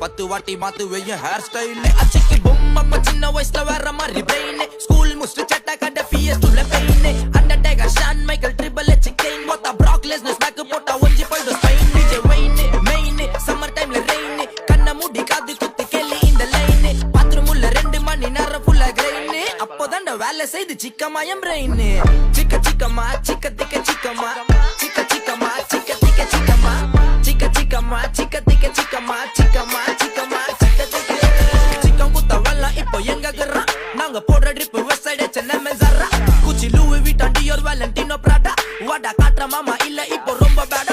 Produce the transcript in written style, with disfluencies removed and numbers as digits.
10 வாட்டி மாத்து வெய்ய ஹேர் ஸ்டைல் அச்சிக்கு பொம்மை சின்ன வயசுல வேற மாதிரி பிரெயின் ஸ்கூல் முடிச்சு சட்டா கட்ட பிஎஸ் டுல pain Undertaker Shawn Michaels triple H Kane மொத்த பிராக் லெஸ்னர் ஸ்நாக் போட்டா ஒஞ்சி போய்டும் Spain DJ Wayne main summer டைம்ல ரெயின் கண்ண மூடி காது குத்தி கேலி இந்த லைன் பாத்ரூம் உள்ள 2 மணி நேரம் ஃபுல்லா கிரைன் அப்போதான் வேலை செய்து சிக்கமாயம் பிரெயின் சிக்க சிக்கமா சிக்க திக்க சிக்கமா சிக்க சிக்கமா சிக்க திக்க சிக்கமா சிக்க சிக்கமா சிக்க திக்க சிக்கமா சிக்கமா சிக்கமா சிக்க திக்க சிக்கம் குத்த வல்ல இப்போ எங்கக்குறான் நாங்க போடுற ட்ரிப் வெஸ்ட் சைடு சென்னை மென்சாரா குச்சி லூவி விட்டான் டியோர் வேலண்டினோ பிராடா வாடா காட்டுற மாமா இல்ல இப்போ ரொம்ப பேடா